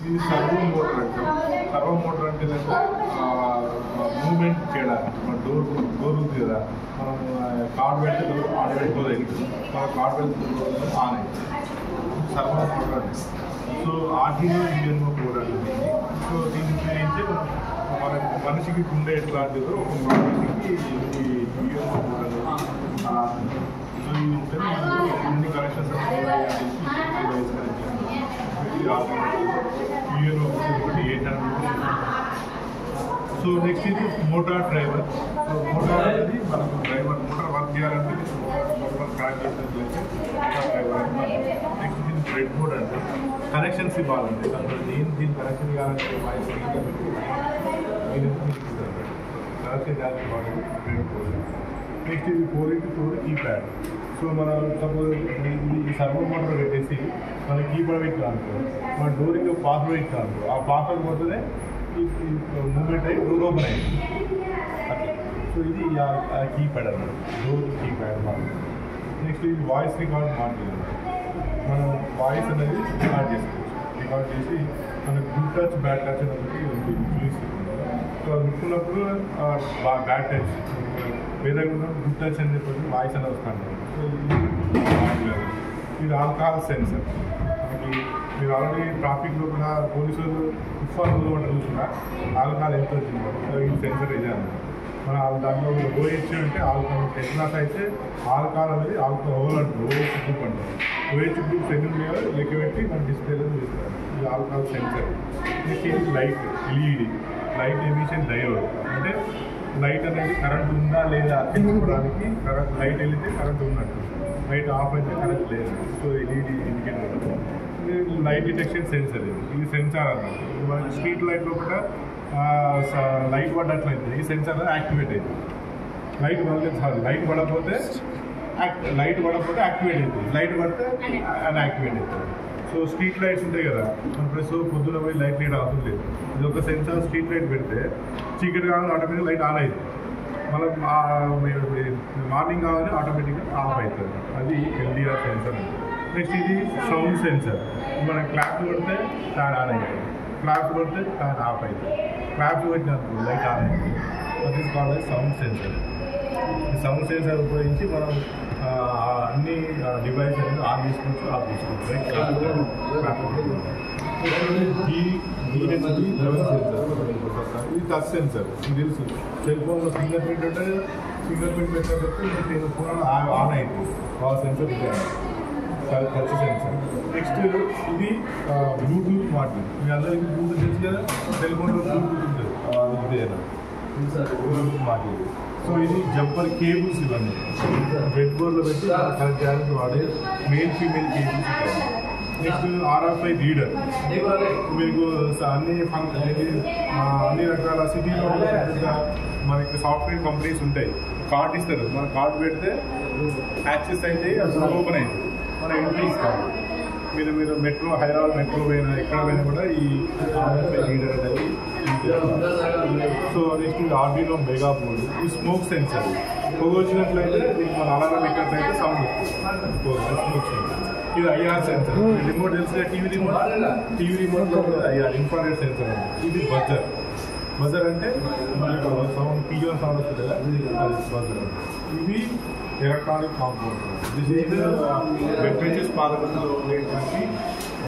ఇది servo motor అంటాం. Servo motor అంటే మూవ్మెంట్ చేయడానికి మన డోర్ ఉంది కదా, మనం కార్డ్ పెడితే డోర్ ఆటోమేటిక్ డోర్ అవుతుంది, మన కార్డ్ పెడితే డోర్ ఆన్ అవుతుంది. సర్వో మోటార్ అంటే సో ఆర్డినో యూఎన్ఓ కోడ్ అంటుంది. సో దీన్ని ఉపయోగించి మన మనిషికి గుండె ఎట్లాంటిదో ఒక మనిషికి ఈ యూఎన్ఓ కోడ్ అనేది సో ఇది ఉంటే ఎన్ని connections UNO code 800. So next ఇది మోటార్ డ్రైవర్. సో మోటార్ అనేది మనకు డ్రైవర్ మోటార్ వర్క్ చేయాలంటే మోటార్ కనెక్ట్ చేసినట్లయితే మోటార్ డ్రైవర్ అని. నెక్స్ట్ దీన్ని బ్రెడ్ బోర్డ్ అంటే కనెక్షన్స్ ఇవ్వాలంటే దీని కనెక్షన్ ఇవ్వాలంటే కనెక్షన్ చేయాల్సి ఇవ్వాలి బ్రెడ్ బోర్డ్. నెక్స్ట్ ఇది 4x4 కీప్యాడ్. సో మనం సపోజ్ ఈ సర్వో మోటార్ పెట్టేసి మన కీప్యాడ్ పెట్టాలనుకో, మన డోర్కి పాస్వర్డ్ ఇచ్చాలనుకో, ఆ పాస్వర్డ్ పోతేనే మూమెంట్ అయ్యి డోర్ ఓపెన్ అయ్యింది అట్లా. సో ఇది కీప్యాడ్ అన్నమాట, డోర్ కీప్యాడ్ మాకు. నెక్స్ట్ ఇది వాయిస్ రికార్డ్ మాట్లాడాలి. మనం వాయిస్ అనేది రికార్డ్ చేసుకోవచ్చు. రికార్డ్ చేసి మనకు గుడ్ టచ్ బ్యాడ్ టచ్ అనేది చూపిస్తుంది. సో అది ముట్టుకున్నప్పుడు బ్యాడ్ టచ్, వేరే గుడ్ టచ్ అని చెప్పి వాయిస్ అనేది వస్తాను. సో ఇది ఆల్కహాల్ సెన్సర్. మనకి మీరు ఆల్రెడీ ట్రాఫిక్లో కూడా పోలీసులు ఉఫాన్ రోజు చూసినా ఆల్కహాల్ ఎంత వచ్చిందో, సో ఈ సెన్సర్ ఇదే అన్నమాట. మన దాంట్లో ఓహెచ్ అంటే ఆల్కహాల్, టెక్నాస్ అయితే ఆల్కహాల్ అనేది ఆల్కహాల్ అంటారు, ఓహెచ్ గ్రూప్ అంటారు. ఓహెచ్ గ్రూప్ ఎన్ని లెక్క పెట్టి మన డిస్ప్లేలో చూస్తారు. ఇది ఆల్కహాల్ సెన్సర్. నెక్స్ట్ ఇది light, LED light emission diode. అంటే లైట్ అనేది కరెంట్ ఉందా లేదా తెలుసుకోవడానికి. కరెంట్ లైట్ వెళితే కరెంట్ ఉన్నట్టు, లైట్ ఆఫ్ అయితే కరెంట్ లేదు. So LED indicator. Light detection sensor. ఇది సెన్సార్ అన్నమాట. మన స్ట్రీట్ లైట్లో కూడా లైట్ పడ్డట్లయితే ఈ సెన్సార్ అనేది యాక్టివేట్ అయింది. లైట్ పడకపోతే యాక్టివేట్ అవుతుంది, లైట్ పడితే అన్యాక్టివేట్ అవుతుంది. సో స్ట్రీట్ లైట్స్ ఉంటాయి కదా, మన సో పొద్దున పోయి లైట్ లీడ్ అవసరం లేదు. ఇది ఒక సెన్సార్ స్ట్రీట్ లైట్ పెడితే చీకటి కావాలని ఆటోమేటిక్గా లైట్ ఆన్ అవుతుంది, మనం మార్నింగ్ కావాలని ఆటోమేటిక్గా ఆఫ్ అవుతుంది. అది ఎల్డిఆర్ సెన్సర్. నెక్స్ట్ ఇది సౌండ్ సెన్సర్. మనం క్లాప్స్ కొడితే ఫ్యాన్ ఆన్ అవుతుంది, క్లాప్స్ కొడితే ఫ్యాన్ ఆఫ్ అవుతుంది, క్లాప్స్ కొట్టినప్పుడు లైట్ ఆన్ అవుతుంది. అది కావాలి సౌండ్ సెన్సర్. ఈ సౌండ్ సెన్సర్ ఉపయోగించి మనం అన్ని డివైస్ అనేది ఆన్ చేసుకోవచ్చు, ఆఫ్ చేసుకోవచ్చు. ఇది టచ్ సెన్సర్. ఇది తెలుసు, సెల్ ఫోన్లో ఫింగర్ ప్రింట్ ఉంటే ఫింగర్ ప్రింట్ పెట్టినప్పుడు ఫోన్ ఆన్ అవుతుంది. ఆ సెన్సర్ ఇది టచ్ సెన్సర్. నెక్స్ట్ ఇది బ్లూటూత్ మాడ్యూల్. మీ అందరికీ బ్లూటూత్ తెలుసు కదా, సెల్ ఫోన్లో బ్లూటూత్ ఉంటుంది, ఇదే బ్లూటూత్ మాడ్యూల్. సో ఇది జంపర్ కేబుల్స్. ఇవన్నీ బెడ్ బోర్డ్లో పెట్టి కనెక్ట్ చేయడానికి వాడే male female cables. Next RFI reader. మీకు అన్ని రకాల సిటీలో మనకి సాఫ్ట్వేర్ కంపెనీస్ ఉంటాయి, కార్డ్ ఇస్తారు. మన కార్డ్ పెడితే యాక్సెస్ అయితే అది ఓపెన్ అయింది, మన ఎంట్రీ ఇస్తాము. మీరు మెట్రో, హైదరాబాద్ మెట్రో పోయినా ఎక్కడ పోయినా కూడా ఈ RFI రీడర్ అనేది. So next Arduino mega board. ఈ స్మోక్ సెన్సర్. పొగ వచ్చినట్లయితే మన అలారం ఎక్కడైతే సౌండ్ వస్తుంది, స్మోక్ సెన్సర్. ఇది IR సెన్సర్. రిమోట్ తెలిసిన టీవీ రిమోట్లో IR ఇన్ఫ్రారెడ్ సెన్సర్. ఇది బజర్ అంటే మనకు సౌండ్ పిజోన్ సౌండ్ వస్తుంది కదా, అది బజర్. ఇవి electronic compound. This is web pages పాదగతిలో ఉండేటువంటి